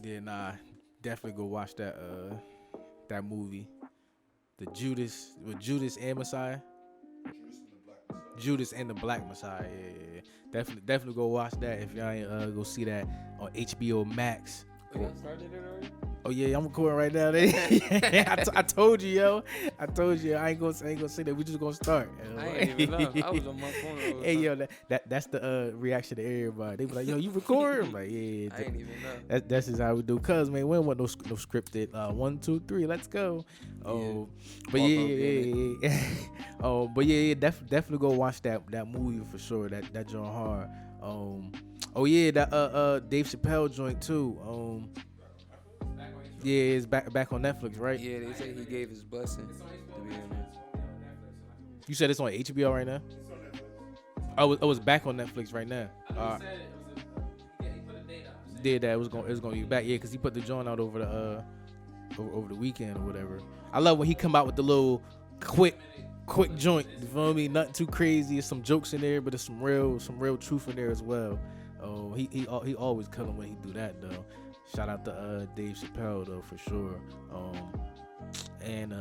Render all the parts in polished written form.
Yeah, nah, definitely go watch that movie. The Judas and Messiah. Judas and the Black Messiah. Yeah. Definitely go watch that if y'all ain't go see that on HBO Max. Oh, y'all started it already? Oh yeah, I'm recording right now. I told you, yo. I told you I ain't gonna say that. We just gonna start. I ain't even know. I was on my phone. Hey yo, that's the reaction to everybody. They be like, yo, you record? I'm like, yeah. I ain't even know. That's just how we do. Cause man, we don't want no scripted. 1, 2, 3, let's go. Oh, but yeah. Oh, but yeah, definitely go watch that movie for sure. That John Hard. Oh yeah, that Dave Chappelle joint too. Yeah, it's back on Netflix, right? Yeah, they say he gave his blessing to be on it. You said it's on HBO right now? Oh, it was back on Netflix right now. Did that it was gonna be back? Yeah, because he put the joint out over the weekend or whatever. I love when he come out with the little quick joint. You feel me? Nothing too crazy. There's some jokes in there, but there's some real truth in there as well. Oh, he always kill him when he do that though. Shout out to Dave Chappelle though for sure. And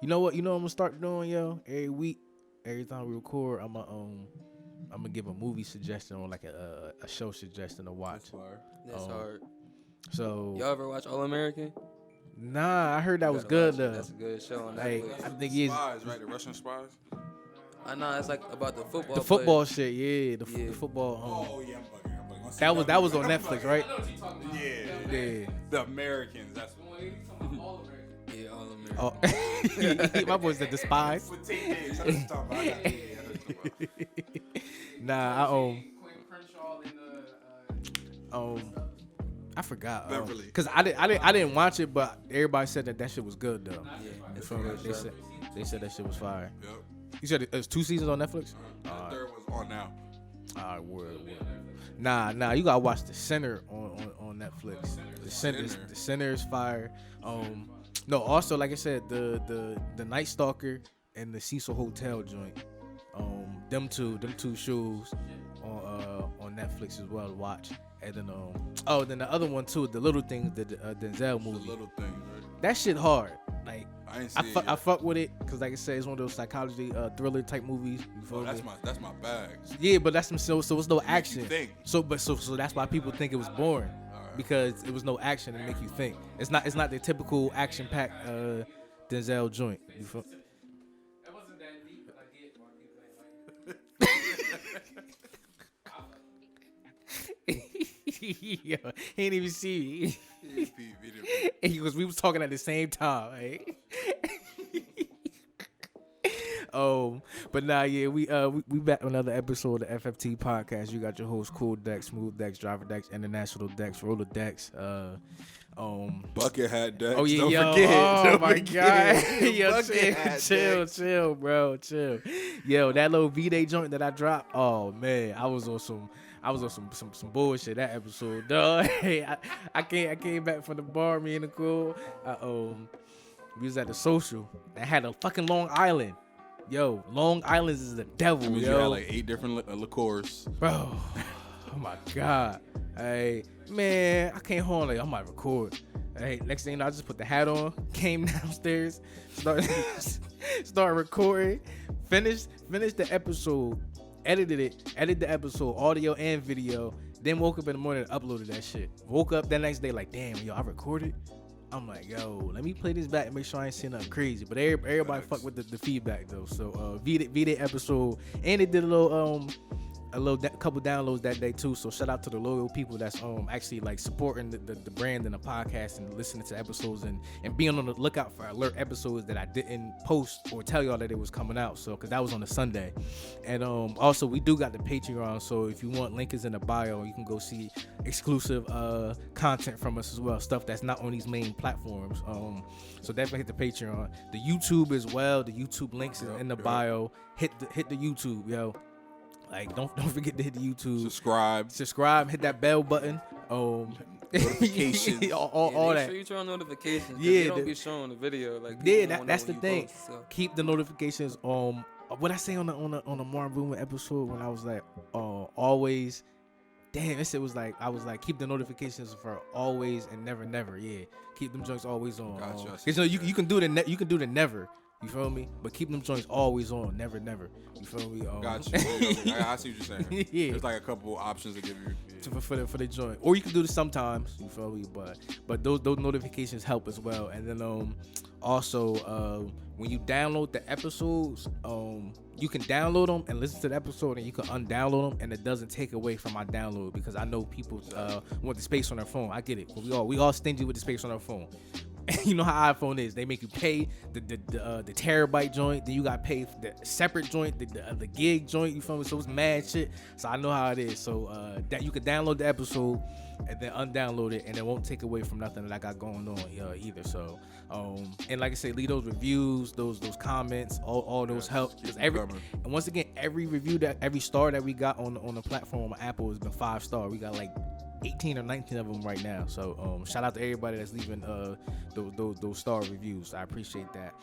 you know what I'm gonna start doing, yo? Every week, every time we record, I'm gonna give a movie suggestion or like a show suggestion to watch. That's hard. So y'all ever watch All American? Nah, I heard that was good though. That's a good show on Netflix. Netflix. I think it's Spies, right? The Russian spies. I know it's like about the football. The football players. shit, yeah. The football. Oh yeah, I'm bugging. That was on Netflix, right? Yeah. The Americans. That's what. Yeah, All American. Oh, my boy said the spies. Nah, I forgot. Beverly. Cause I didn't watch it, but everybody said that shit was good though. Yeah, it's So they said that shit was fire. Yep. You said it's 2 seasons on Netflix? The third one's on now. Alright, word. Nah, you gotta watch The Sinner on Netflix. The Sinner is fire. No, also like I said, the Night Stalker and the Cecil Hotel joint. Them two shows on Netflix as well to watch. And then then the other one too, The Little Things, the Denzel movie. The Little Things, right? That shit hard. Like I fuck with it because like I said, it's one of those psychology thriller type movies. You feel me? That's my bag. Yeah, but that's so it's no action. Think. So that's why people think it was boring because it was no action to make you think. It's not the typical action packed Denzel joint. You feel? It wasn't that deep, but I get why people Yo, he didn't even see me. Because we was talking at the same time, right? But nah, yeah, we back on another episode of the FFT podcast. You got your host, Cool Dex, Smooth Dex, Driver Dex, International Dex, Roller Dex, Bucket Hat Dex. Oh yeah, Don't forget. Oh my God. Yo, chill, bro, chill. Yo, that little V-Day joint that I dropped. Oh man, I was on some bullshit that episode, dog. I came back from the bar, me and the crew. We was at the social. I had a fucking Long Island. Yo, Long Island is the devil, That means yo. you had like 8 different liqueurs. Bro, oh my God. Hey, man, I came home like I might record. Hey, next thing you know, I just put the hat on, came downstairs, started recording, finished the episode, edited the episode, audio and video, then woke up in the morning and uploaded that shit. Woke up that next day like, damn, yo, I recorded? I'm like, yo, let me play this back and make sure I ain't saying nothing crazy. But everybody fuck with the feedback though. So V-Day episode, and it did a couple downloads that day too. So shout out to the loyal people that's actually like supporting the brand and the podcast and listening to episodes and being on the lookout for alert episodes that I didn't post or tell y'all that it was coming out. So because that was on a Sunday. And also we do got the Patreon. So if you want, link is in the bio. You can go see exclusive content from us as well. Stuff that's not on these main platforms. So definitely hit the Patreon. The YouTube as well. The YouTube links is in the bio. Hit the YouTube, yo. Like, don't forget to hit the YouTube. Subscribe, hit that bell button. Notifications. all Make that. sure you turn on notifications. Yeah, they don't be showing the video. Like, that's the thing. Post, so. Keep the notifications. What I say on the Marvin Boomer episode when I was like, always damn, this shit was like, I was like, keep the notifications for always and never, never. Yeah, keep them joints always on. Gotcha. Cause you can do the you can do the never. You feel me? But keep them joints always on, never, never. You feel me? Gotcha. I see what you're saying. Yeah. There's like a couple options to give you. Yeah. For the joint, or you can do this sometimes. You feel me? But those notifications help as well. And then also when you download the episodes, you can download them and listen to the episode, and you can undownload them, and it doesn't take away from my download, because I know people want the space on their phone. I get it. We all stingy with the space on our phone. You know how iPhone is. They make you pay the terabyte joint, then you got to pay for the separate joint, the gig joint. You feel me? So it's mad shit. So I know how it is. So that you can download the episode and then undownload it, and it won't take away from nothing that I got going on either. So and like I said, leave those reviews, those comments, all those help. Because and once again, every star that we got on the platform on Apple has been 5-star. We got like 18 or 19 of them right now. So shout out to everybody that's leaving those star reviews. I appreciate that.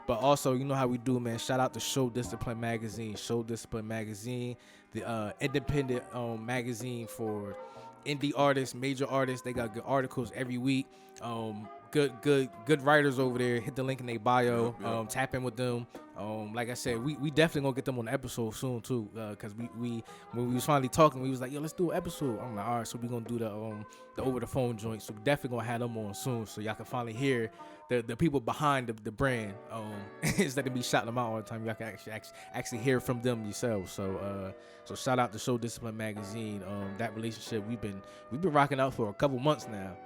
But also, you know how we do, man. Shout out to Show Discipline Magazine. Show Discipline Magazine, the independent magazine for indie artists, major artists. They got good articles every week. Good writers over there. Hit the link in their bio. Yep. Tap in with them. Like I said, we definitely gonna get them on the episode soon too. Cause we when we was finally talking, we was like, yo, let's do an episode. I'm like, all right, so we gonna do the over the phone joint. So we definitely gonna have them on soon, so y'all can finally hear the people behind the brand. Instead of me shouting them out all the time, y'all can actually hear from them yourselves. So shout out to Show Discipline Magazine. That relationship we've been rocking out for a couple months now.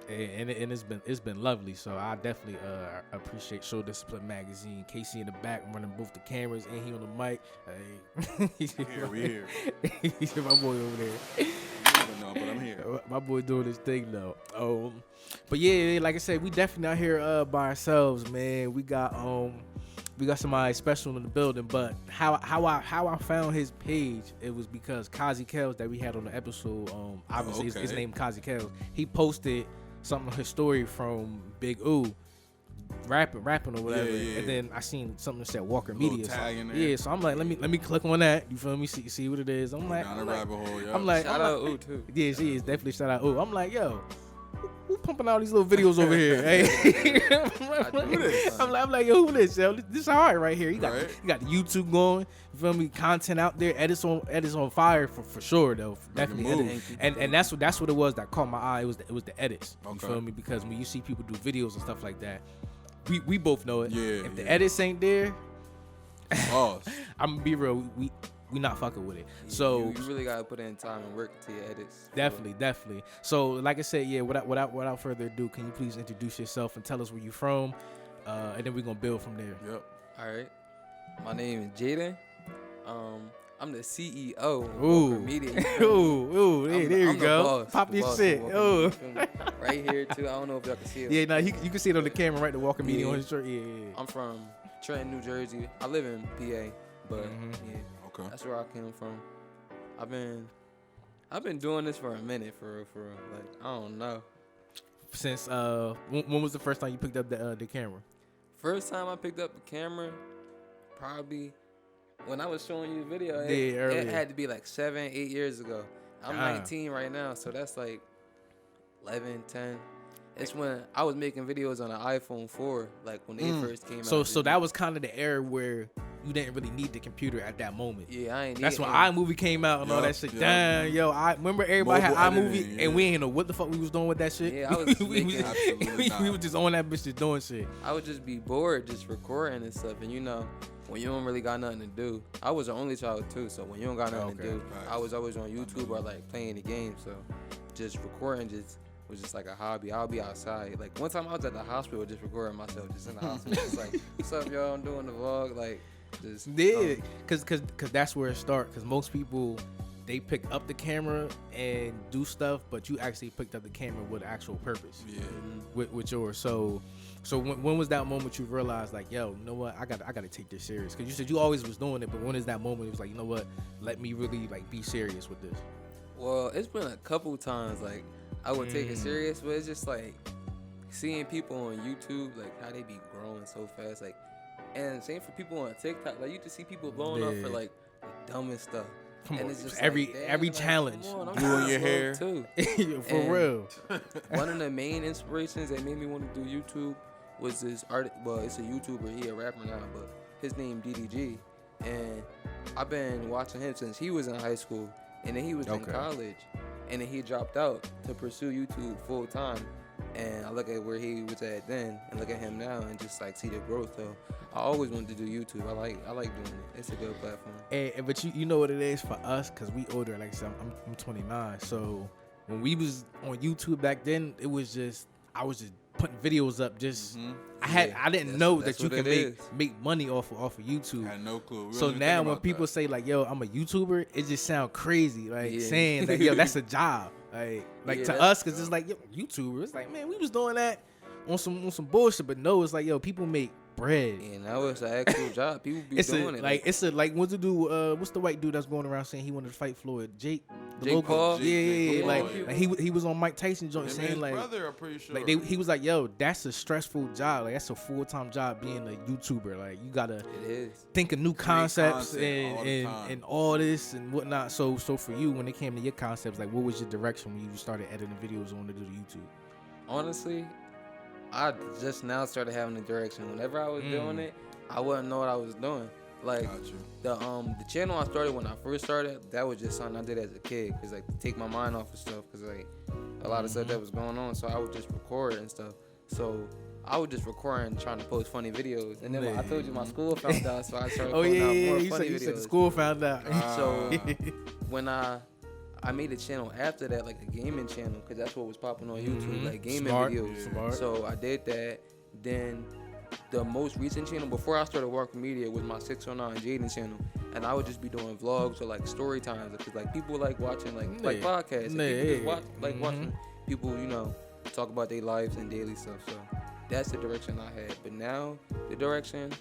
And it's been lovely. So I definitely appreciate Show Discipline Magazine. KC in the back running both the cameras and he on the mic. Here we here. My boy over there. No, but I'm here. My boy doing his thing though. But yeah, like I said, we definitely out here by ourselves, man. We got somebody special in the building. But how I found his page, it was because Kazi Kells that we had on the episode. Obviously his name Kazi Kells. He posted something, his story from Big Ooh, rapping or whatever, yeah. and then I seen something that said Walker Media. Tag in there. Yeah, so I'm like, let me click on that. You feel me? See what it is. I'm like, down the rabbit hole. Yeah. I'm like, Shout out Ooh too. Yeah, she is definitely shout out Ooh. I'm like, yo, who pumping out these little videos over here? Hey, I'm like, yo, who this? Yo, this is hard right here. You got the YouTube going. You feel me? Content out there. Edits on fire for sure though. Definitely edits. And that's what it was that caught my eye. It was the edits. You feel me? Because when you see people do videos and stuff like that, we both know it. Yeah. If the edits ain't there, I'm gonna be real. We not fucking with it. So you really gotta put in time and work to your edits. Definitely. So like I said, yeah. Without further ado, can you please introduce yourself and tell us where you from, and then we're gonna build from there. Yep. All right. My name is Jaiden. I'm the CEO of Ooh. Walker Media. Ooh, there you I'm the go. boss, Pop the your boss shit. of Walker Ooh. Media. Right here too. I don't know if y'all can see it. Yeah, you can see it on the camera, right? The Walker Media on his shirt. Yeah. I'm from Trenton, New Jersey. I live in PA, but yeah, Okay. that's where I came from. I've been doing this for a minute, for like, I don't know. Since when was the first time you picked up the camera? First time I picked up the camera, probably when I was showing you the video. Earlier. It had to be like 7-8 years ago. I'm 19 right now, so that's like 11, 10. It's when I was making videos on an iPhone 4, like when they first came out. So that was kind of the era where you didn't really need the computer at that moment. Yeah, I ain't. That's when iMovie came out and all that shit. Damn, yo, I remember everybody Mobile had iMovie, editing, and we ain't know what the fuck we was doing with that shit. Yeah, I was we making, was just on that bitch just doing shit. I would just be bored, just recording and stuff. And you know, when you don't really got nothing to do, I was the only child too. So when you don't got nothing to do, I was always on YouTube or like playing the game. So just recording was just like a hobby. I'll be outside. Like one time I was at the hospital just recording myself just in the hospital. Just like, what's up, y'all? I'm doing the vlog. Like, just cause that's where it starts. Cause most people, they pick up the camera and do stuff, but you actually picked up the camera with actual purpose. Yeah. With yours. So when was that moment you realized like, yo, you know what? I gotta take this serious. Cause you said you always was doing it, but when is that moment it was like, you know what? Let me really like be serious with this. Well, it's been a couple times like I would take it serious, but it's just like seeing people on YouTube, like how they be growing so fast, like, and same for people on TikTok. Like you just see people blowing up for like the dumbest stuff. Come And on, it's just every like, damn, every like, challenge. come on, I'm Glue in trying your to hair. too. For And real. One of the main inspirations that made me want to do YouTube was this art. Well, it's a YouTuber. He a rapper now, but his name DDG, and I've been watching him since he was in high school, and then he was in college, and then he dropped out to pursue YouTube full time. And I look at where he was at then, and look at him now, and just like see the growth. So I always wanted to do YouTube. I like doing it. It's a good platform. But you know what it is for us, because we older. Like I said, I'm 29. So when we was on YouTube back then, I was just putting videos up. Just I didn't know that you can make money off of YouTube. I had no clue. So now when people say like, "Yo, I'm a YouTuber," it just sound crazy. Like saying that, "Yo, that's a job." Like to us, because it's like, yo, YouTuber. It's like, man, we was doing that on some bullshit. But no, it's like, yo, people make bread. And now it's an actual job. People be doing it. Like what's the dude? What's the white dude that's going around saying he wanted to fight Floyd? Jake Paul. Yeah. Paul. Like he was on Mike Tyson joint saying his like, brother, I'm pretty sure. like he was like, yo, that's a stressful job. Like that's a full-time job being a YouTuber. Like you gotta think of new concepts and all this and whatnot. So for you, when it came to your concepts, like what was your direction when you started editing videos on to do the YouTube? Honestly, I just now started having a direction. Whenever I was doing it, I wouldn't know what I was doing. Like the channel I started when I first started, that was just something I did as a kid, cause like to take my mind off of stuff, cause like a lot of stuff that was going on. So I would just record and stuff. So I would just record and trying to post funny videos. And then I told you my school found out, so I started putting out more funny videos. You said school found out. So when I made a channel after that, like a gaming channel, because that's what was popping on YouTube, like gaming videos. Smart. So I did that. Then the most recent channel before I started working media was my 609 Jaiden channel, and I would just be doing vlogs or like story times, because like people like watching like podcasts. People just watching people, talk about their lives and daily stuff. So that's the direction I had. But now the direction,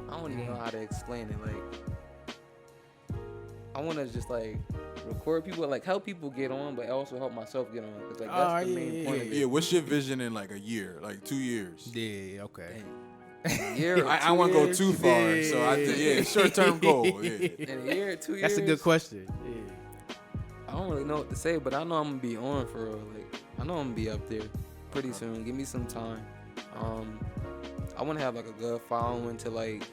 I don't even know how to explain it. Like I want to just like record people, like help people get on, but also help myself get on. Cause like that's the main point of it. Yeah, what's your vision in like a year, like 2 years? Yeah, okay. In a year, I want to go too far, so short-term goal. Yeah. In a year, 2 years. That's a good question. Yeah. I don't really know what to say, but I know I'm gonna be on for real. Like I know I'm gonna be up there pretty soon. Give me some time. I want to have like a good following to like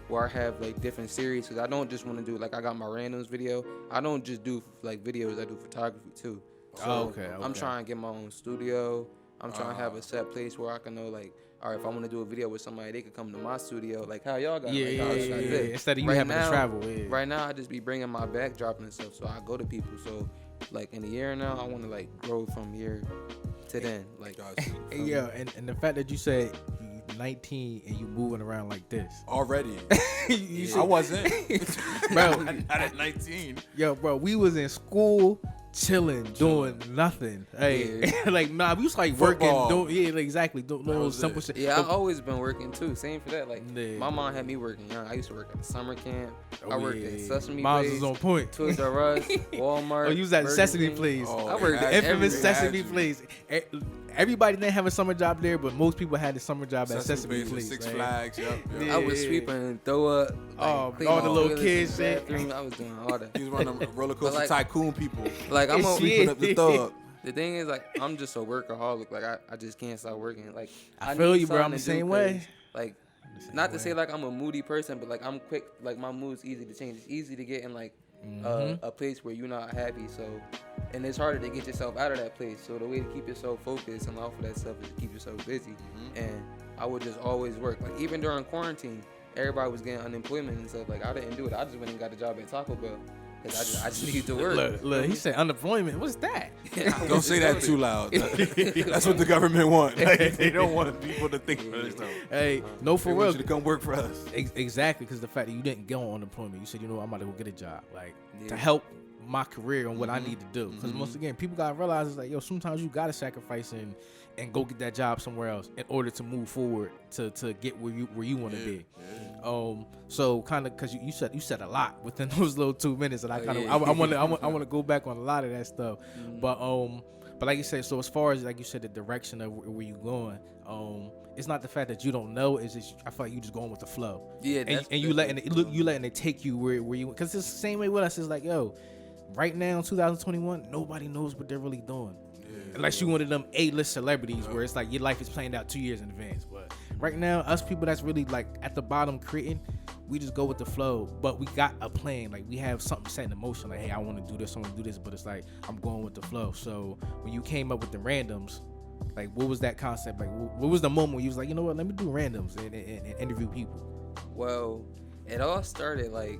where I have like different series, because I don't just want to do like I got my randoms video. I don't just do like videos. I do photography too. So I'm trying to get my own studio. I'm trying to have a set place where I can know like, all right, if I want to do a video with somebody, they could come to my studio. Like how y'all got. Instead of you having to travel. Yeah. Right now, I just be bringing my backdrop and stuff, so I go to people. So like in a year now, I want to like grow from here to then. Like and the fact that you said 19 and you moving around like this already. I wasn't. Bro, not at 19. Yo, bro, we was in school chilling, doing nothing. Hey, like we was like Football. working, doing little simple shit. Yeah, I've always been working too. Same for that. Like my mom had me working young. I used to work at summer camp. I worked at Sesame Miles Place. was on point. Toys R Us, Walmart. Oh, you was at Sesame Place. I worked the at infamous Sesame Place. Everybody didn't have a summer job there, but most people had a summer job at Sesame Place. Six Flags. Yep. I was sweeping and throw up. Like, all the little kids shit. I was doing all that. He was one of them roller coaster tycoon people. Like I'm sweeping up the throw up. The thing is, like, I'm just a workaholic. Like I just can't stop working. Like I feel you, bro. I'm the same way. Like, not to say like I'm a moody person, but like I'm quick. Like my mood's easy to change. It's easy to get in like a place where you're not happy. So, and it's harder to get yourself out of that place. So the way to keep yourself focused and off of that stuff is to keep yourself busy. And I would just always work. Like even during quarantine, everybody was getting unemployment and stuff. Like I didn't do it. I just went and got a job at Taco Bell. Cause I just need to work. Look, he said unemployment. What's that? Don't say that too loud. That's what the government wants. Like, they don't want people to think for themselves. Hey, no, for they real. Want you to come work for us. Exactly, because the fact that you didn't go on unemployment, you said, I'm about to go get a job, like to help my career and what I need to do. Because once again, people gotta realize it's like, sometimes you gotta sacrifice and go get that job somewhere else in order to move forward to get where you want to be. So kind of because you said a lot within those little 2 minutes, and I want to go back on a lot of that stuff. But But like you said, so as far as like you said, the direction of where you going, it's not the fact that you don't know. It's just I feel like you just going with the flow. Yeah, and you letting it take you where you, because it's the same way with us. It's like, yo, right now in 2021, nobody knows what they're really doing. Unless you one of them A-list celebrities where it's like your life is planned out 2 years in advance. But right now, us people that's really like at the bottom creating, we just go with the flow. But we got a plan. Like we have something set in motion. Like, hey, I want to do this, I want to do this. But it's like, I'm going with the flow. So when you came up with the randoms, like what was that concept? Like what was the moment where you was like, you know what, let me do randoms and interview people? Well, it all started like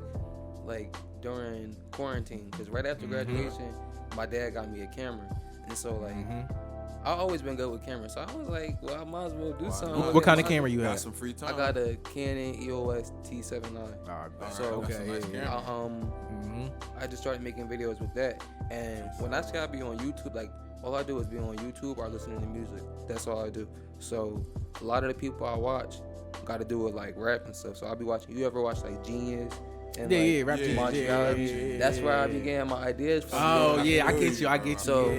during quarantine, because right after graduation, my dad got me a camera. And so, like, I've always been good with cameras. So I was like, well, I might as well do something. What kind of camera you have? Got some free time. I got a Canon EOS T7i. So, okay. I just started making videos with that. And when I say I be on YouTube, like, all I do is be on YouTube or listening to music. That's all I do. So, a lot of the people I watch got to do with, like, rap and stuff. So, I'll be watching. You ever watch, like, Genius? And rap Genius. That's where I began my ideas from. Oh, I get you. So,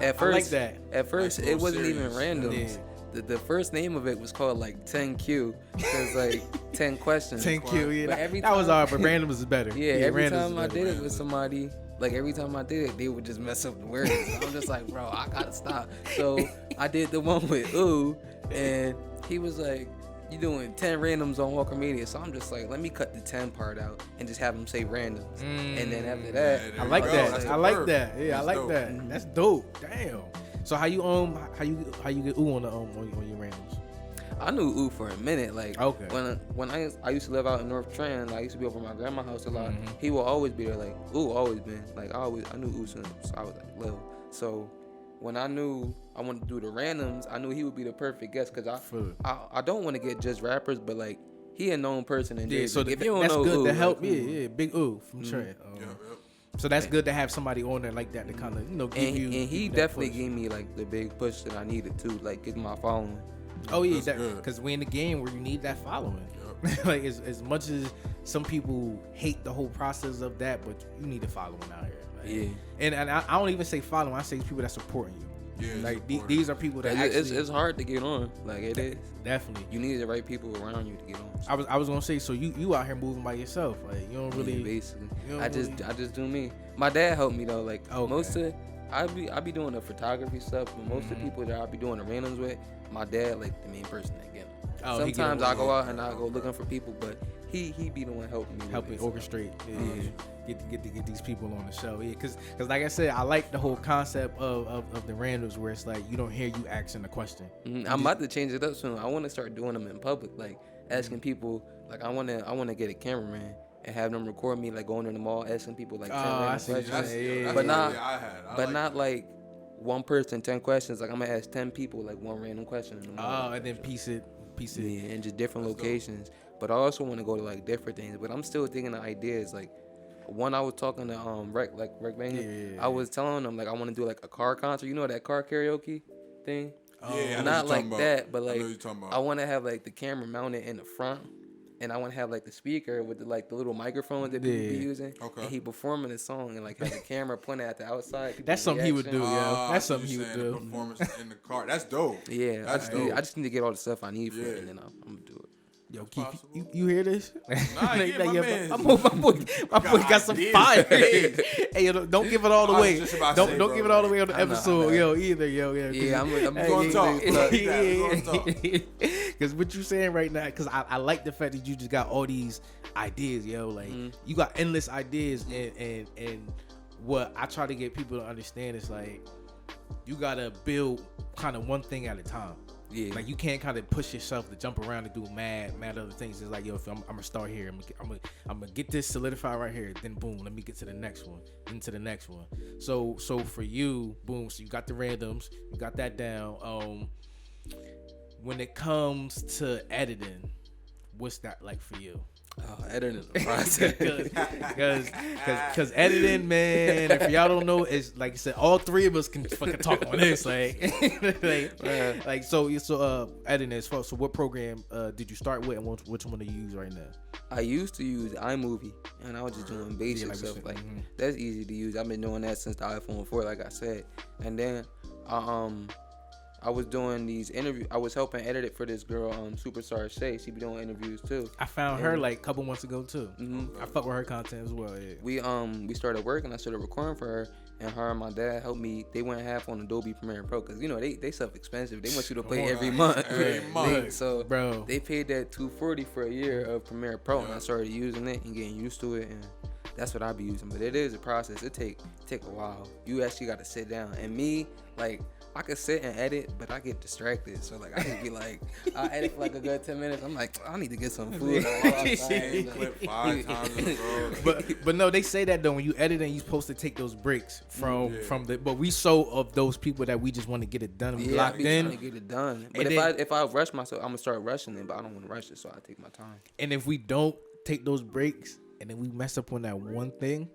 at first, I like that. At first, it wasn't even random. Yeah. The first name of it was called like 10Q, because like 10 questions. 10Q, yeah. But every that was time- hard, but random is better. Yeah, every time I randoms did it with somebody, like every time I did it, they would just mess up the words. I'm just like, bro, I gotta stop. So I did the one with Ooh, and he was like, you doing 10 randoms on Walker Media. So I'm just like, let me cut the 10 part out and just have them say randoms. And then after that, I like that. That's I like dope. that. Yeah, That's I like dope. that. That's dope. Damn. So how you get Ooh on the on your randoms? I knew Ooh for a minute. Like, Okay. when I used to live out in North Trent, I used to be over at my grandma's house a lot. He will always be there. Like, Ooh always been. Like, I knew Ooh since I was like little. So when I knew I wanted to do the randoms, I knew he would be the perfect guest, because I don't want to get just rappers, but like he a known person in Jaiden. So if you don't that's know good Ooh, to help. like, Yeah, Big Ooh from Trent. So that's good to have somebody on there like that to kind of give and you. And he that definitely push. gave me like the big push that I needed to, like, get my following. Oh yeah, That's good. because we in the game where you need that following. Like as much as some people hate the whole process of that, but you need a following out here. Like, Yeah. And I don't even say following. I say people that supporting you. Yeah, Like these are people that actually. It's hard to get on. Like, it is. Definitely. You need the right people around you to get on. I was gonna say, so you out here moving by yourself, like you don't really. Yeah, basically. you don't I just do me. My dad helped me though. Like, Okay. most of I be doing the photography stuff, but most of the people that I be doing the randoms with, my dad like the main person that get them. Oh, he get Sometimes them. I go out and I go looking for people, but he be the one helping me. Helping with it, so. orchestrate, get these people on the show. Yeah, because like I said, I like the whole concept of the randoms where it's like you don't hear you asking the question. I'm about to change it up soon. I want to start doing them in public, like asking people. Like, I want to get a cameraman and have them record me, like going in the mall asking people like 10 random questions. But not like one person 10 questions. Like, I'm gonna ask 10 people like one random question in the mall. And then piece it. Yeah, and just different locations. But I also want to go to like different things. But I'm still thinking of ideas. Like, one I was talking to Rec Banger. Yeah. I was telling them like I want to do like a car concert. You know that car karaoke thing? Yeah, Not like that, but like I I want to have like the camera mounted in the front, and I want to have like the speaker with the little microphone that people be using. Okay. And he performing a song and like have the camera pointing at the outside. That's something he would do, reaction. yo. That's something he would The do. performance in the car. That's dope. Yeah, That's dope. I just need to get all the stuff I need for it, Yeah. and then I'm gonna do it. Yo, Keith, you hear this? Nah, yeah, my man. my boy got some ideas. fire. Hey, yo, don't give it all I was away. just about to Don't say, don't bro, give it all away on the I know, episode, I know. yo. Either, yo. Yeah, I'm Hey, gonna talk. Yeah. Because what you saying right now, because I like the fact that you just got all these ideas, yo. Like you got endless ideas, and what I try to get people to understand is like you gotta build kind of one thing at a time. Yeah. Like you can't kind of push yourself to jump around and do mad other things. It's like, yo, if I'm gonna start here, I'm gonna get this solidified right here. Then boom, let me get to the next one, then to the next one. So for you, boom. So you got the randoms, you got that down. When it comes to editing, what's that like for you? Oh, editing the process. Cause editing, man, if y'all don't know, it's like I said, all three of us can fucking talk on this. Like so editing is fun. So what program did you start with, and which one do you use right now? I used to use iMovie, and I was just doing basic stuff. Like, that's easy to use. I've been doing that since the iPhone 4, like I said. And then I was doing these interviews. I was helping edit it for this girl, Superstar Shay. She be doing interviews too. I found her like a couple months ago too. Mm-hmm. I fuck with her content as well. Yeah. We started working. I started recording for her, and her and my dad helped me. They went half on Adobe Premiere Pro because you know they stuff expensive. They want you to pay every month. Every month. So bro, they paid that $240 for a year of Premiere Pro, and I started using it and getting used to it, and that's what I be using. But it is a process. It take a while. You actually got to sit down. And me, like, I could sit and edit, but I get distracted. So like I just be like, I edit for like a good 10 minutes. I'm like, I need to get some food. Clip 5 times in a row. But no, they say that though when you edit and you supposed to take those breaks from the. But we so of those people that we just want to get it done. We locked in. Trying to get it done. But if I rush myself, I'm gonna start rushing it. But I don't want to rush it, so I take my time. And if we don't take those breaks and then we mess up on that one thing,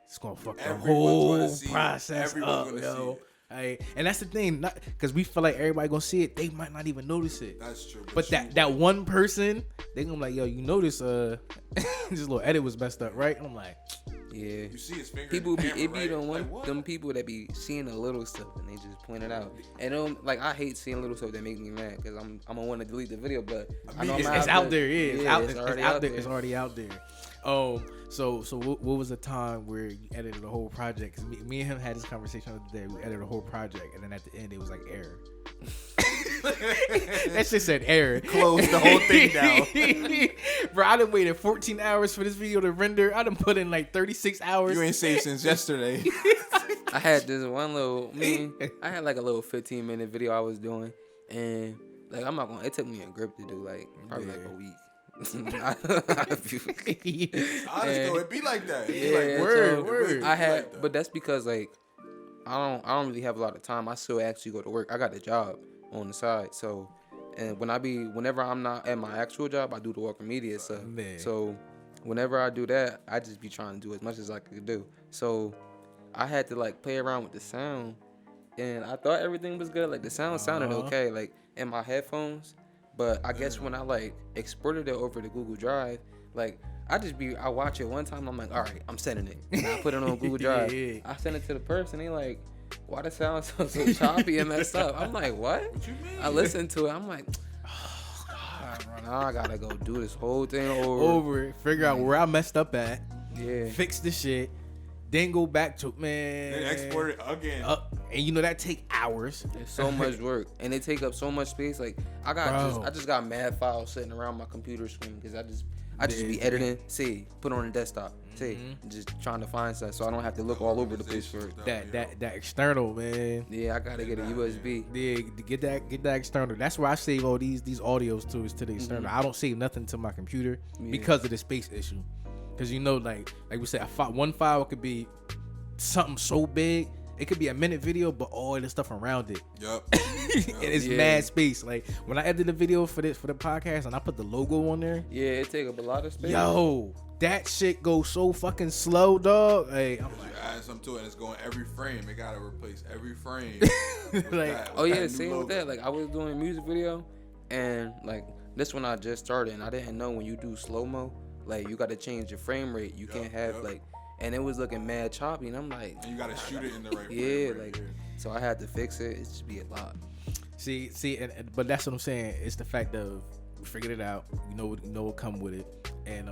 it's gonna fuck the whole process up, yo. And that's the thing, not because we feel like everybody gonna see it, they might not even notice it. That's true. But that one person, they gonna be like, yo, you notice this little edit was messed up, right? And I'm like, yeah. You see his finger. People in the camera, be the right? one them people that be seeing the little stuff and they just point it out. And like I hate seeing little stuff that make me mad because I'm gonna want to delete the video, but I know it's out there. Yeah, it's already out there. It's already out there. So what was the time where you edited the whole project? Because me and him had this conversation the other day. We edited the whole project, and then at the end, it was like error. That shit said error. Close the whole thing down. Bro, I done waited 14 hours for this video to render. I done put in like 36 hours. You ain't saved since yesterday. I had this one I had like a little 15-minute video I was doing, and like it took me a grip to do, like probably like a week. Honest though, it be like that. Word. But that's because like I don't really have a lot of time. I still actually go to work. I got a job on the side, so and whenever I'm not at my actual job, I do the Walker Media stuff. So whenever I do that, I just be trying to do as much as I could do. So I had to like play around with the sound, and I thought everything was good. Like the sound sounded okay, like in my headphones. But I guess when I like exported it over to Google Drive, like I watch it one time, I'm like, all right, I'm sending it. And I put it on Google Drive. I send it to the person, they like, why the sound sounds so choppy and messed up? I'm like, what? What you mean? I listened to it, I'm like, oh, God, now I gotta go do this whole thing over. Figure out where I messed up at. Yeah. Fix the shit. Then go back to Then export it again. And that take hours. It's so much work, and they take up so much space. Like I just got mad files sitting around my computer screen because I just be editing. Put on the desktop. Just trying to find stuff so I don't have to look all over the place for it. That external, man. Yeah, I gotta get a USB. Yeah, get that external. That's where I save all these audios to is to the external. I don't save nothing to my computer because of the space issue. Because like we said, one file could be something so big. It could be a minute video, but all the stuff around it. Yep. And it's mad space. Like when I edited the video for the podcast and I put the logo on there. Yeah, it take up a lot of space. Yo, that shit goes so fucking slow, dog. Hey, I'm like, add something to it and it's going every frame. It gotta replace every frame. Same with that. Like I was doing a music video, and like this one I just started, and I didn't know when you do slow mo, like you gotta change your frame rate. You can't have like. And it was looking mad choppy, and I'm like, and you gotta shoot it in the right frame. Yeah, so I had to fix it. It just be a lot. See, but that's what I'm saying. It's the fact of we figured it out. You know what come with it, and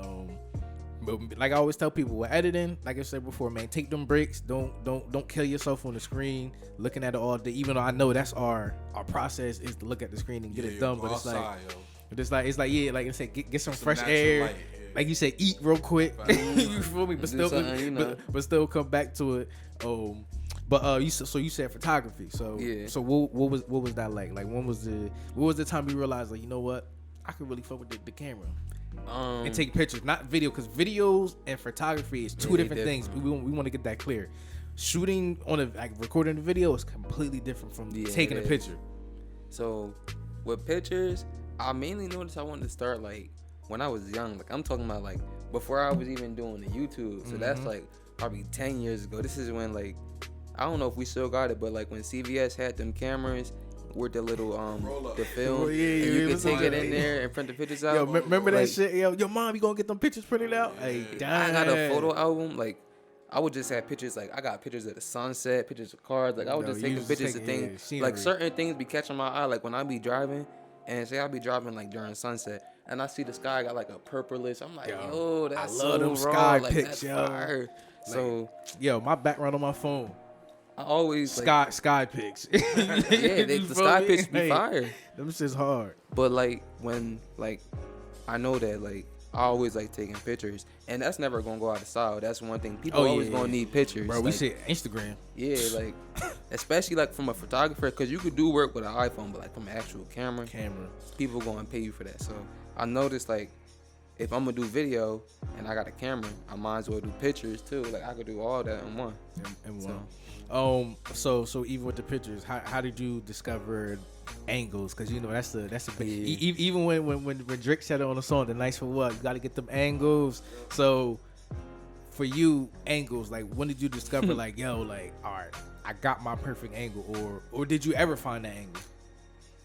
but like I always tell people, with editing, like I said before, man, take them breaks. Don't kill yourself on the screen looking at it all day. Even though I know that's our process is to look at the screen and get it done, but it's like I said, get some fresh air. Light. Like you said, eat real quick. You feel me? But still come back to it. But you said photography. So what was that like? Like what was the time you realized like, you know what, I could really fuck with the camera and take pictures, not video, because videos and photography is two different things. We want to get that clear. Shooting recording the video is completely different from taking a picture. So with pictures, I mainly noticed I wanted to start like when I was young. Like I'm talking about like before I was even doing the YouTube. So that's like probably 10 years ago. This is when like, I don't know if we still got it, but like when CVS had them cameras with the little the film, and you could take it in there and print the pictures out. Yo, remember that shit? Yo, mom, you gonna get them pictures printed out? Hey, I got a photo album. Like I would just have pictures, like, I got pictures of the sunset, pictures of cars. Like, I was just taking pictures of things. Like, certain things be catching my eye. Like, when I be driving, and say I be driving, like, during sunset, and I see the sky got, like, a purplish. I'm like, yo, that's so raw. I love them sky pics, yo. Fire. So, yo, my background on my phone. I always sky pics. Yeah, the sky pics be fire. Them shit's hard. But like when I know that I always like taking pictures, and that's never gonna go out of style. That's one thing. People always gonna need pictures. Bro, we say Instagram. Yeah, like especially like from a photographer, because you could do work with an iPhone, but like from an actual camera, people gonna pay you for that. So I noticed like if I'm gonna do video and I got a camera, I might as well do pictures too. Like I could do all that in one. So even with the pictures, how did you discover angles? Because you know that's a big even when Drake said it on the song, the nights for what, you got to get them angles. So for you, angles, like when did you discover like, yo, like, all right, I got my perfect angle, or did you ever find that angle?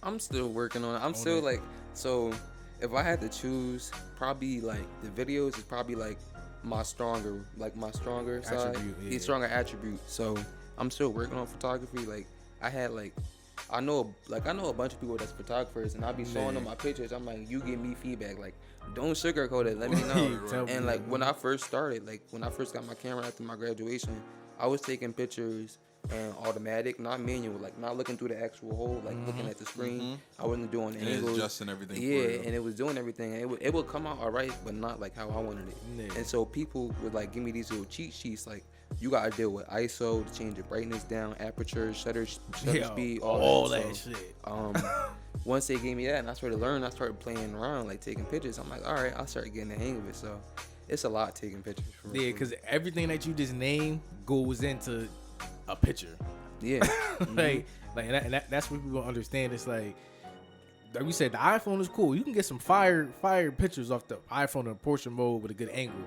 I'm still working on it. I'm still like, so if I had to choose, probably like the videos is probably like my stronger side, the stronger attribute. So I'm still working on photography. Like I know a bunch of people that's photographers, and I'll be showing them my pictures. I'm like, you give me feedback, like don't sugarcoat it, let me know. And like when I first started, like when I first got my camera after my graduation, I was taking pictures and automatic, not manual, like not looking through the actual hole, like looking at the screen. I wasn't doing angles, adjusting everything. And it was doing everything, and it would come out all right, but not like how I wanted it. And so people would like give me these little cheat sheets, like you gotta deal with ISO to change the brightness down, aperture, shutter speed, all that shit. Once they gave me that, and I started learning, I started playing around, like taking pictures. I'm like, all right, I'll start getting the hang of it. So it's a lot taking pictures. Because everything that you just named goes into a picture. Yeah. That's what people don't understand. It's like we said, the iPhone is cool. You can get some fire pictures off the iPhone in portrait mode with a good angle.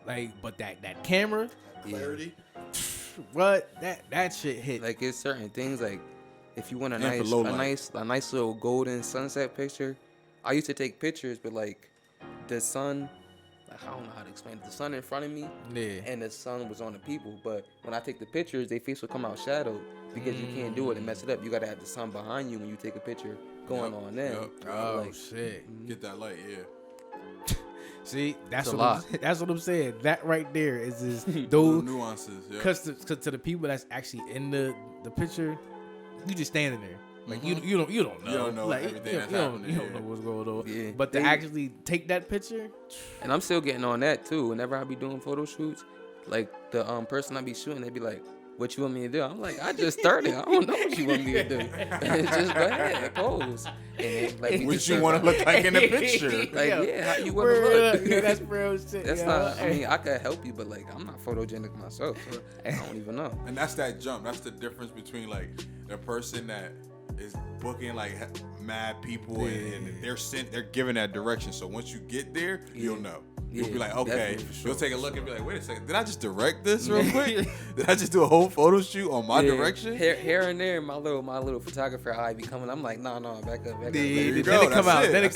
Like, but that camera clarity, what that shit hit. Like it's certain things, like if you want a nice little golden sunset picture. I used to take pictures, but like the sun, like I don't know how to explain it. The sun in front of me, and the sun was on the people. But when I take the pictures, their face will come out shadowed because you can't do it and mess it up. You gotta have the sun behind you when you take a picture going on them. Oh shit! Get that light, See, that's what I'm saying. That right there is just those nuances. Because to the people that's actually in the picture, you just standing there. Like you don't know. You don't know like, everything that's happening. You don't know what's going on. Yeah. But to actually take that picture, and I'm still getting on that too. Whenever I be doing photo shoots, like the person I be shooting, they be like, "What you want me to do?" I'm like, "I just started. I don't know what you want me to do. Just go ahead, pose." And like, what you want to look like in the picture? Like, how you want to look? Yeah, that's real shit. That's not. I mean, I could help you, but like, I'm not photogenic myself. So I don't even know. And that's that jump. That's the difference between like the person that is booking like mad people and they're giving that direction. So once you get there, you'll know. You'll be like, okay. Sure. You'll take a look and be like, wait a second, did I just direct this real quick? Did I just do a whole photo shoot on my direction? Here and there, my little photographer eye be coming. I'm like, no, back up. Then it come out. Then it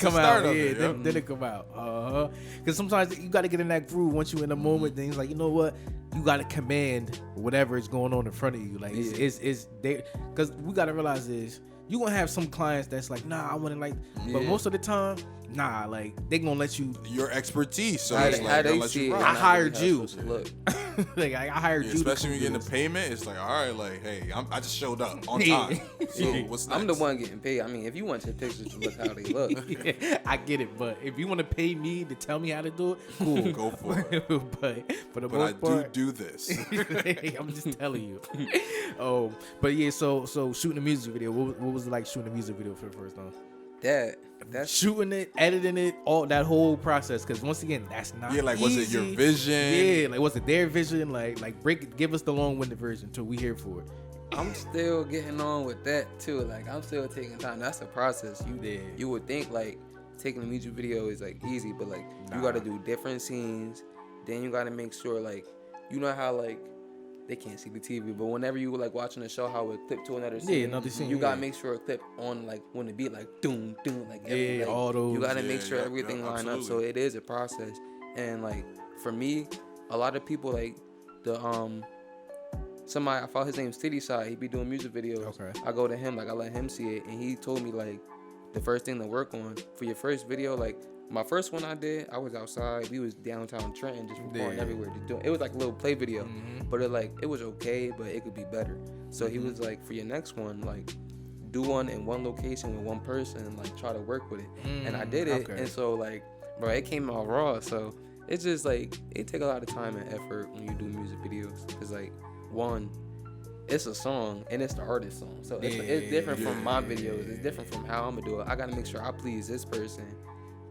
come out. Because sometimes you got to get in that groove once you in the moment. Then it's like, you know what? You got to command whatever is going on in front of you. Like it's there. Because we got to realize is you gonna have some clients that's like, nah, I want to like, but most of the time, nah, like they gonna let you your expertise. So it's like, they see I hired you. Like I hired you. Especially when you get the payment, it's like, all right, like, hey, I just showed up on time. So what's next? I'm the one getting paid. I mean, if you want your pictures to look how they look, I get it. But if you want to pay me to tell me how to do it, cool, go for it. But for the most part, I do this. I'm just telling you. But yeah, so shooting a music video. What was it like shooting a music video for the first time? That's shooting it, editing it, all that whole process. Because once again, that's not like, easy. Was it your vision? Yeah, like was it their vision? Like give us the long-winded version too. We here for it. I'm still getting on with that too. Like I'm still taking time. That's a process. You would think like taking a music video is like easy, but like you got to do different scenes. Then you got to make sure like you know how like they can't see the TV, but whenever you like watching a show, how it clip to another scene, another scene, you gotta make sure it clip on like when it be like doom, like everything. Like, all those. You gotta make sure everything line up. So it is a process, and like for me, a lot of people like somebody I found his name's City Side. He be doing music videos. Okay. I go to him, like I let him see it, and he told me like the first thing to work on for your first video, like my first one I did, I was outside. We was downtown Trenton, just recording everywhere. Just doing. It was like a little play video, but it was okay, but it could be better. So he was like, for your next one, like do one in one location with one person, and like try to work with it. And I did it, and so like, bro, it came out raw. So it's just like it take a lot of time and effort when you do music videos, cause like one, it's a song and it's the artist's song, so it's different from my videos. It's different from how I'm gonna do it. I gotta make sure I please this person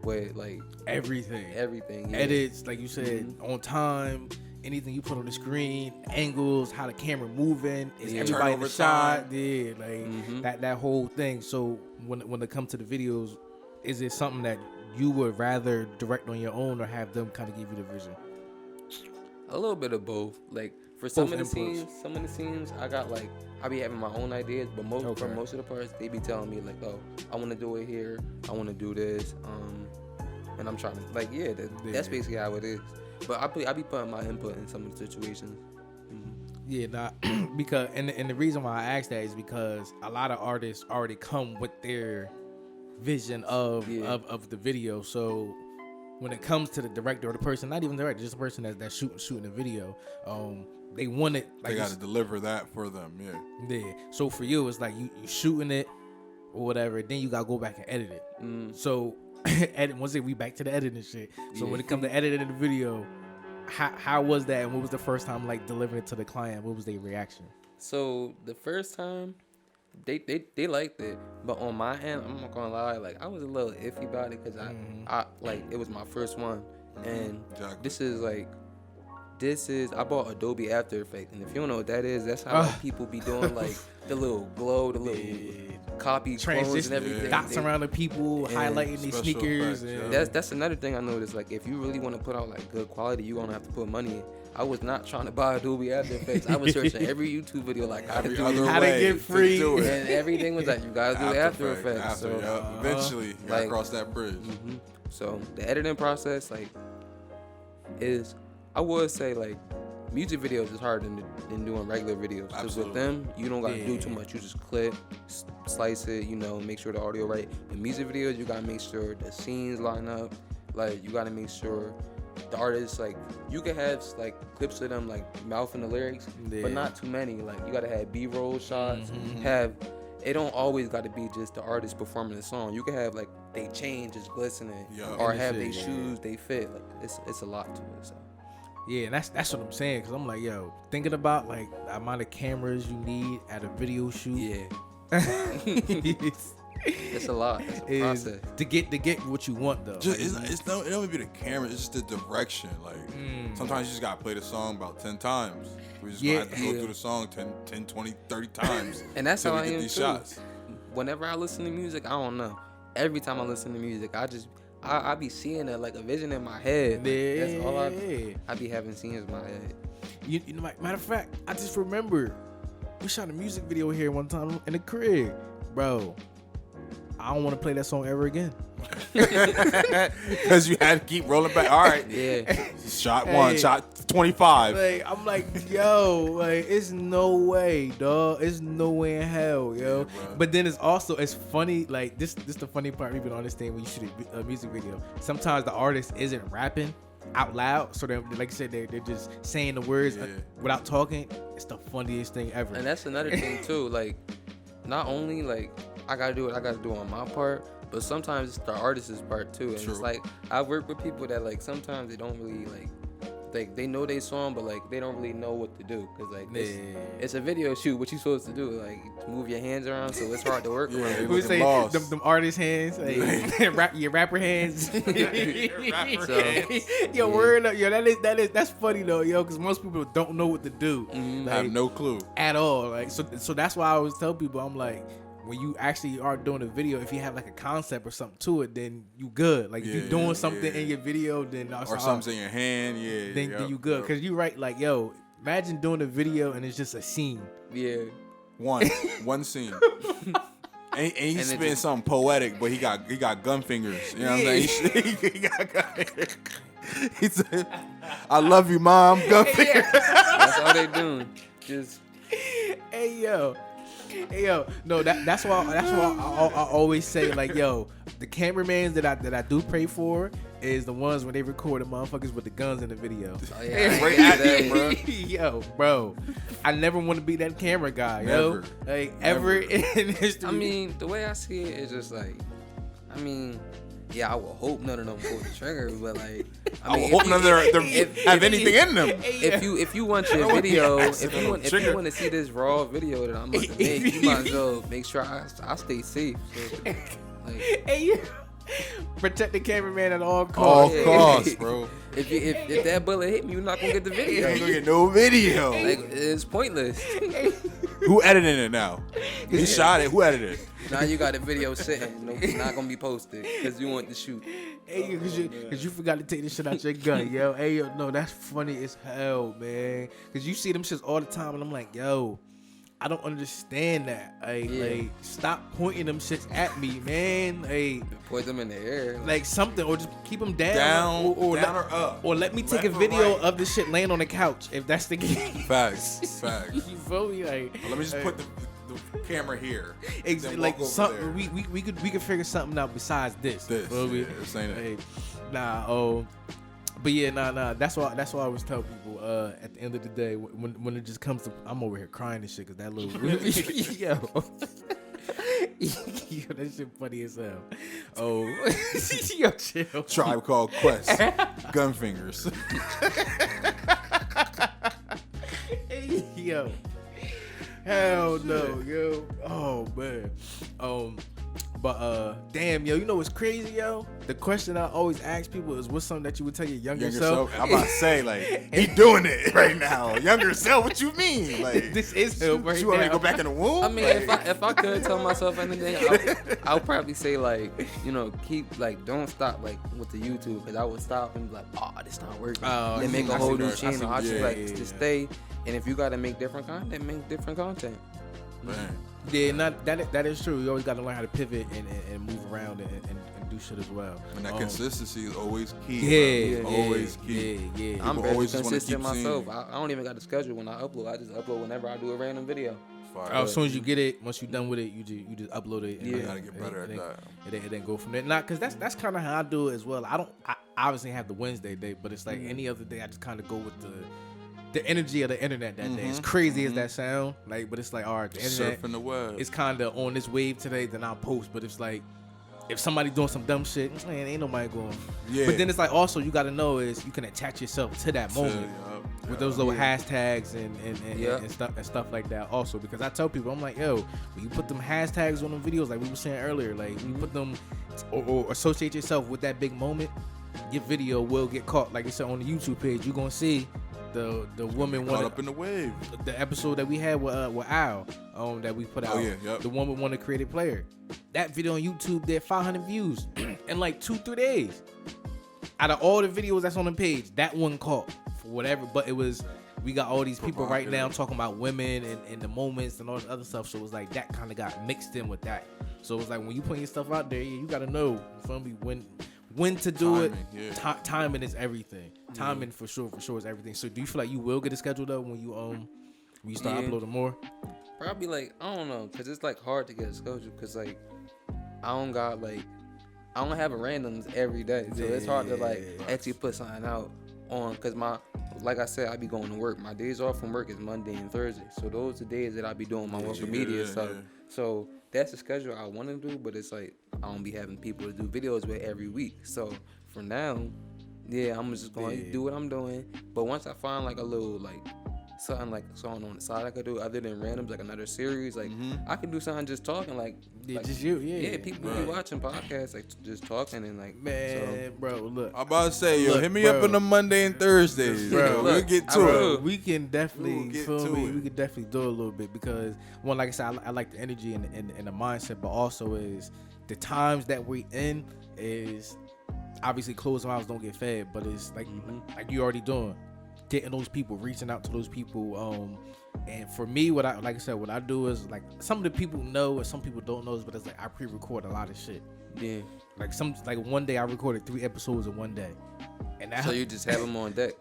with like everything. Yeah. Edits, like you said, on time. Anything you put on the screen, angles, how the camera moving, is everybody in the shot, that whole thing. So when it comes to the videos, is it something that you would rather direct on your own or have them kind of give you the vision? A little bit of both. Like for some of the scenes, I got like I be having my own ideas, but for most of the parts, they be telling me like, oh, I want to do it here, I want to do this, and I'm trying to like, that's basically how it is. But I be putting my input in some of the situations. Yeah, because and the reason why I asked that is because a lot of artists already come with their vision of the video. So when it comes to the director or the person, not even the director, just the person that's shooting the video, they want it. Like they got to deliver that for them. Yeah. So for you, it's like you shooting it or whatever, then you gotta go back and edit it. So. We back to the editing shit. So when it comes to editing the video, how was that, and what was the first time like delivering it to the client? What was their reaction? So the first time, they liked it, but on my end, I'm not gonna lie, like I was a little iffy about it because I like it was my first one, and this is I bought Adobe After Effects, and if you don't know what that is, that's how like, people be doing like the little glow, the little copy clones and everything. Dots around the people, highlighting these sneakers. That's another thing I noticed. Like if you really want to put out like good quality, you gonna have to put money in. I was not trying to buy Adobe After Effects. I was searching every YouTube video like how to get free, and everything was like you gotta do After Effects. Eventually, you gotta cross that bridge. So the editing process is. I would say like music videos is harder than doing regular videos. Because with them, you don't gotta do too much. You just clip, slice it, make sure the audio right. In music videos, you gotta make sure the scenes line up. Like you gotta make sure the artists like you can have like clips of them like mouthing the lyrics, but not too many. Like you gotta have B-roll shots. It don't always gotta be just the artist performing the song. You can have like they chain just glistening, or have they shoes they fit. Like it's a lot to it. So. Yeah, and that's what I'm saying, because I'm like, yo, thinking about like the amount of cameras you need at a video shoot. Yeah. It's a lot. It's a process. To get what you want though. It don't even be the camera, it's just the direction. Like sometimes you just gotta play the song about 10 times. We just gonna have to go through the song 10, 20, 30 times. And that's how I am these too. shots. Whenever I listen to music, I don't know. Every time I listen to music, I be seeing it like a vision in my head. Like, that's all I be having scenes in my head. You know, matter of fact, I just remember we shot a music video here one time in the crib, bro. I don't want to play that song ever again. Because you had to keep rolling back. All right. Yeah. Shot 1, shot 25. Like, I'm like, yo, like, it's no way, dog. It's no way in hell, yo. Yeah, but then it's funny, like, this the funny part people don't understand when you shoot a music video. Sometimes the artist isn't rapping out loud, so they're, like I said, they're just saying the words without talking. It's the funniest thing ever. And that's another thing, too. Like, not only, like, I gotta do what I gotta do on my part, but sometimes it's the artist's part too. And it's like I work with people that like sometimes they don't really like they know they song, but like they don't really know what to do because like it's a video shoot. What you supposed to do? Like move your hands around, so it's hard to work with. We say them artist hands, like, your rapper hands. Yo, word up, yo, that's funny though, yo, because most people don't know what to do. Like, have no clue at all. Like so that's why I always tell people, I'm like, when you actually are doing a video, if you have like a concept or something to it, then you good. Like if you're doing something in your video, then or something's in your hand, then you good. Cause you right, like, yo, imagine doing a video and it's just a scene. Yeah, one scene. And he's spitting something poetic, but he got gun fingers. You know what I'm saying? He got gun fingers. He said, "I love you, mom." Gun fingers. That's all they doing. Just Hey yo, no, that's why I always say like, yo, the cameramans that I do pray for is the ones when they record the motherfuckers with the guns in the video. oh yeah, Right at them, bro. Yo, bro, I never want to be that camera guy, yo. Never. Like ever in history. I mean, the way I see it is just like, yeah, I would hope none of them pull the trigger, but like, I would hope none of them have anything in them. If you want your video, if you want to see this raw video that I'm about to make, you might as well make sure I stay safe. So, like, Hey, yo. Protect the cameraman at all costs. All costs, bro. if that bullet hit me, you're not gonna get the You video. ain't gonna get no video. Like, it's pointless. Who edited it now? You shot it. Who edited it? Now you got the video sitting. No, it's not gonna be posted because you want to shoot. Hey, cause you forgot to take this shit out your gun, yo. Hey, yo, no, that's funny as hell, man. Cause you see them shits all the time, and I'm like, yo, I don't understand that. Like, stop pointing them shits at me, man. Hey, Point them in the air. like something, or just keep them down, Down or up. or let me take a Left or video right. of the shit laying on the couch, if that's the case. Facts. You feel me? Like, Let me just put the camera here. then like walk over something there. we could figure something out besides this. This, Feel me? yeah, this ain't it. Hey, but yeah, nah. That's why I always tell people. At the end of the day, when it just comes to, I'm over here crying and shit because that little yo, that shit funny as hell. Oh, yo, chill. Tribe Called Quest. Gun fingers. Hey, yo. Hell no, yo. Oh man. But damn, yo, you know what's crazy, yo? The question I always ask people is, what's something that you would tell your younger self? I'm about to say, like, he doing it right now. Younger self, what you mean? Like, This is him right you want me to now. go back in the womb? I mean, if I could tell myself anything, I'll probably say like, keep like, don't stop like with the YouTube, because I would stop and be like, oh, this not working. Oh, Then make a I whole see new that. I see channel. I that. just Yeah, like yeah, to yeah. stay, and if you gotta make different content, make different content. Man. Yeah, that is true. You always got to learn how to pivot and move around and do shit as well. And that consistency is always key. Yeah, bro. yeah, Always key. Yeah. I'm People very always just wanna consistent keep seeing myself. you. I don't even got a schedule when I upload. I just upload whenever I do a random video. Fire. As soon as you get it, once you're done with it, you just upload it. And Yeah. You gotta get better at that. And then go from there. Nah, cause that's kind of how I do it as well. I obviously have the Wednesday day, but it's like any other day. I just kind of go with the energy of the internet that day. As crazy as that sound, like, but it's like, all right, the internet Surfing the web. is kind of on this wave today. Then I'll post. But it's like, if somebody doing some dumb shit, man, ain't nobody going. Yeah. But then it's like, also you got to know is you can attach yourself to that moment. With those little hashtags and stuff like that also, because I tell people, I'm like, yo, when you put them hashtags on them videos, like we were saying earlier, like you put them or associate yourself with that big moment, your video will get caught. Like I said on the YouTube page, you're gonna see the woman Caught up in the wave. the episode that we had with Al that we put out. Oh, yeah, yep. The woman wanted to create a player. That video on YouTube did 500 views in like 2-3 days. Out of all the videos that's on the page, that one caught for whatever. But it was, we got all these people right now talking about women and the moments and all this other stuff. So it was like that kind of got mixed in with that. So it was like when you put your stuff out there, you got to know, you feel me, when to do Timing, it. yeah. Timing is everything. Timing for sure is everything. So do you feel like you will get a schedule though when you start Yeah. uploading more? Probably like, I don't know, cause it's like hard to get a schedule, cause like I don't have a randoms every day, so it's hard to like actually put something out on, cause like I said, I be going to work. My days off from work is Monday and Thursday, so those are the days that I be doing my social media stuff. yeah. So that's the schedule I want to do, but it's like I don't be having people to do videos with every week. So for now, yeah, I'm just going to do what I'm doing. But once I find like a little like something on the side I could do other than randoms, like another series, like I can do something just talking, like just you, yeah, people be watching podcasts, like just talking and like, man, bro, look. I'm about to say, yo, Look, hit me bro. up on the Monday and Thursdays, Bro, We'll look, get to bro, it. We can definitely We'll get feel to me. it. We can definitely do it a little bit because one, like I said, I like the energy and the mindset, but also is the times that we in is obviously closed mouths don't get fed, but it's like you already doing, getting those people, reaching out to those people. And for me, what I do is like some of the people know and some people don't know, but it's like I pre-record a lot of shit. yeah. Like one day I recorded 3 episodes in one day, and that So you just have them on deck.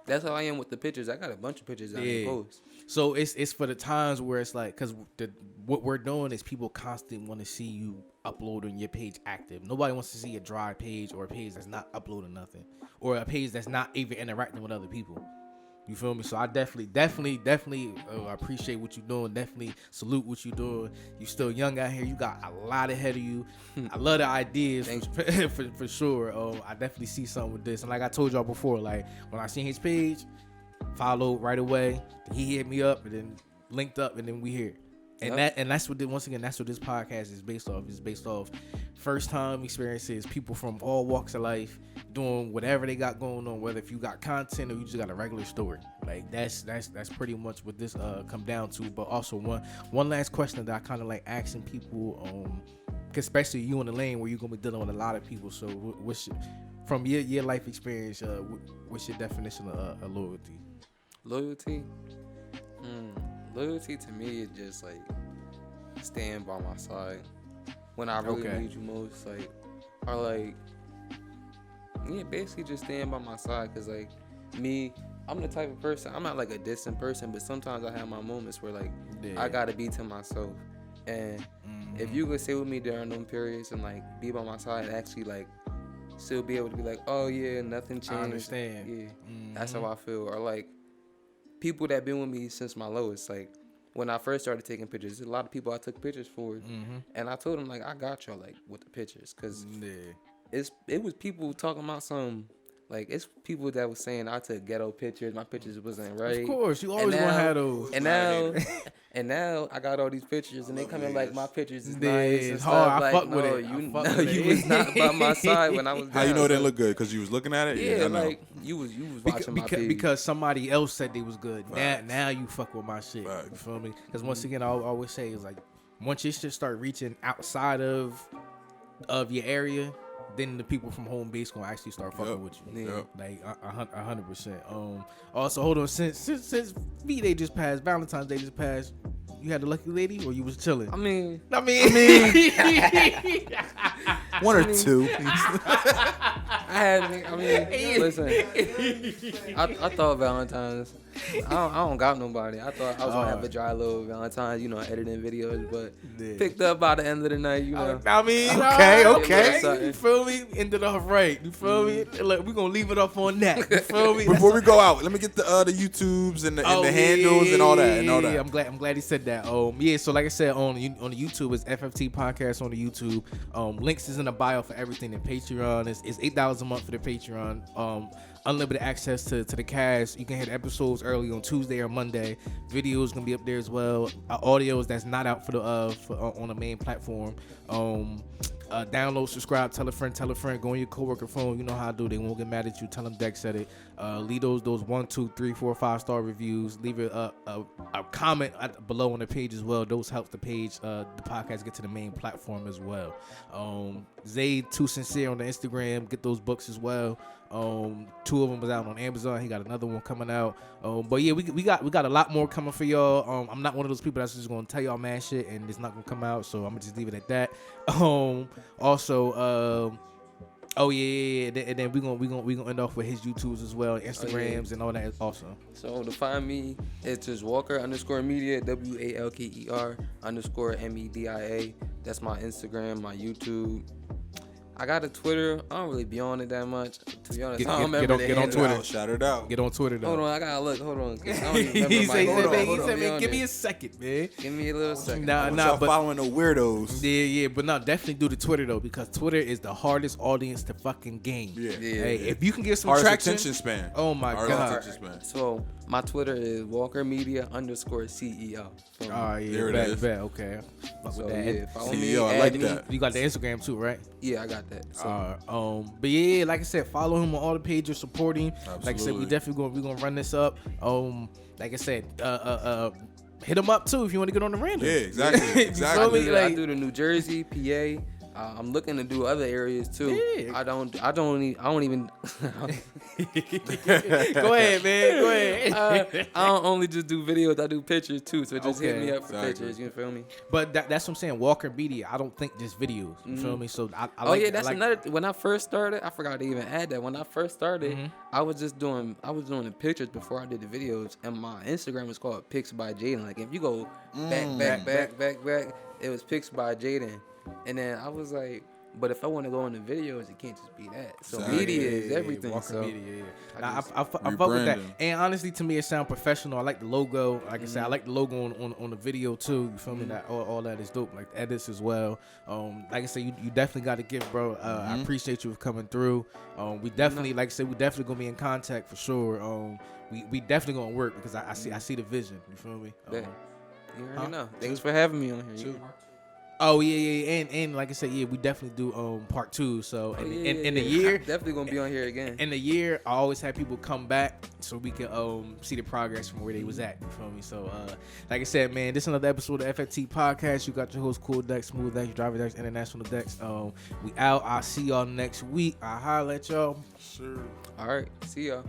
That's how I am with the pictures. I got a bunch of pictures that I post. So it's for the times where it's like, because what we're doing is people constantly want to see you uploading your page active. Nobody wants to see a dry page or a page that's not uploading nothing, or a page that's not even interacting with other people. You feel me? So I definitely appreciate what you're doing. Definitely salute what you're doing. You still young out here. You got a lot ahead of you. I love the ideas for sure. I definitely see something with this. And like I told y'all before, like when I seen his page, followed right away. He hit me up and then linked up, and then we here. And that's what once again, that's what this podcast is based off. It's based off first time experiences, people from all walks of life doing whatever they got going on, whether if you got content or you just got a regular story. Like that's pretty much what this come down to. But also one last question that I kind of like asking people, especially you in the lane where you're gonna be dealing with a lot of people. So from your life experience, what's your definition of loyalty? Loyalty? Loyalty to me is just like staying by my side when I really need you most, like, or like, yeah, basically just staying by my side. Cause like me, I'm the type of person, I'm not like a distant person, but sometimes I have my moments where like I gotta be to myself. And if you could stay with me during them periods and like be by my side, actually like still be able to be like, oh yeah, nothing changed. I understand. Yeah, that's how I feel. Or like people that been with me since my lowest, like when I first started taking pictures, there's a lot of people I took pictures for, and I told them like I got y'all like with the pictures, cause it was people talking about some, like it's people that was saying I took ghetto pictures, my pictures wasn't right. Of course, you always want to have those. And now I got all these pictures, and they come in like my pictures is nice and it's stuff. hard. I Like, fuck with it. You was not by my side when I was down. How you know it didn't look good? Because you was looking at it? Yeah, I know. like you was watching my page. Because somebody else said they was good. Now you fuck with my shit. Facts. You feel me? Because once again, I always say is like once your shit start reaching outside of your area, then the people from home base gonna actually start fucking with you. Yep. Like 100%. Also, hold on. Since V-Day just passed, Valentine's Day just passed, you had the lucky lady, or you was chilling? I mean, one or two. Listen, I thought Valentine's. I don't got nobody. I thought I was gonna have a dry little Valentine's, editing videos, but picked up by the end of the night, Okay. You feel me? Ended off right. You feel me? Look, we gonna leave it up on that. You feel me? Before we go out, let me get the YouTubes and the handles and all that. Yeah, I'm glad he said that. So like I said, on the YouTube, it's FFT Podcast on the YouTube. Links is in the bio for everything. And Patreon is $8 a month for the Patreon. Unlimited access to the cast. You can hit episodes early on Tuesday or Monday. Videos gonna be up there as well. Audios that's not out for on the main platform. Download, subscribe, tell a friend. Go on your coworker phone. You know how I do. They won't get mad at you. Tell them Dex said it. Leave those 1, 2, 3, 4, 5-star reviews. Leave a comment below on the page as well. Those help the page, the podcast get to the main platform as well. Zay Too Sincere on the Instagram. Get those books as well. 2 of them was out on Amazon. He got another one coming out. But yeah, we got a lot more coming for y'all. I'm not one of those people that's just gonna tell y'all mad shit and it's not gonna come out. So I'm gonna just leave it at that. Also, and then we gonna end off with his YouTubes as well, Instagrams and all that also. So to find me, it's just Walker_Media, WALKER_MEDIA. That's my Instagram, my YouTube. I got a Twitter. I don't really be on it that much. To be honest, I don't remember get on Twitter. Shout it out. Get on Twitter though. Hold on, I gotta look. Hold on. I don't even remember he said, man, give me a second, man. Give me a little second. But following the weirdos. Yeah, but definitely do the Twitter though, because Twitter is the hardest audience to fucking game. Yeah. Hey, if you can get some hardest traction, attention span. Oh my god. Attention span. So my Twitter is WalkerMedia_CEO. Oh yeah, there it is. Okay. So that. yeah, follow me. CEO, I like that. You got the Instagram too, right? Yeah, I got that. So. But yeah, like I said, follow him on all the pages, support him. Absolutely. Like I said, we definitely gonna run this up. Like I said, hit him up too if you want to get on the random. Yeah, exactly. I do the New Jersey, PA, I'm looking to do other areas too. Yeah. I don't even. Go ahead, man. Go ahead. I don't only just do videos. I do pictures too. So just hit Okay. me up for Exactly. pictures. You feel me? But that's what I'm saying. Walker media. I don't think just videos. You feel me? So I Oh like, yeah, that's I like, another. When I first started, I forgot to even add that. When I first started, I was doing the pictures before I did the videos, and my Instagram was called Pics by Jaiden. Like if you go back, it was Pics by Jaiden, and then I was like, but if I want to go into videos, it can't just be that. So Exactly. media is everything. Walker So media. Yeah. I Nah, just I fuck with that. rebranding. And honestly, to me, it sounds professional. I like the logo. Like I said, I like the logo on the video too. You feel me? That all that is dope. Like the edits as well. Like I said, you definitely got to give, bro. I appreciate you for coming through. We definitely, like I said, we definitely gonna be in contact for sure. We definitely gonna work because I see the vision. You feel me? Yeah. You already know. Thanks for having me on here. Two. Oh yeah. And like I said, yeah, we definitely do part 2. So in the year, I'm definitely gonna be on here again. in the year, I always have people come back so we can see the progress from where they was at. You feel me? So like I said, man, this is another episode of FFT podcast. You got your host Cool Dex, Smooth Dex, Driver Dex, International Dex. We out. I'll see y'all next week. I'll holler at y'all. Sure. All right. See y'all.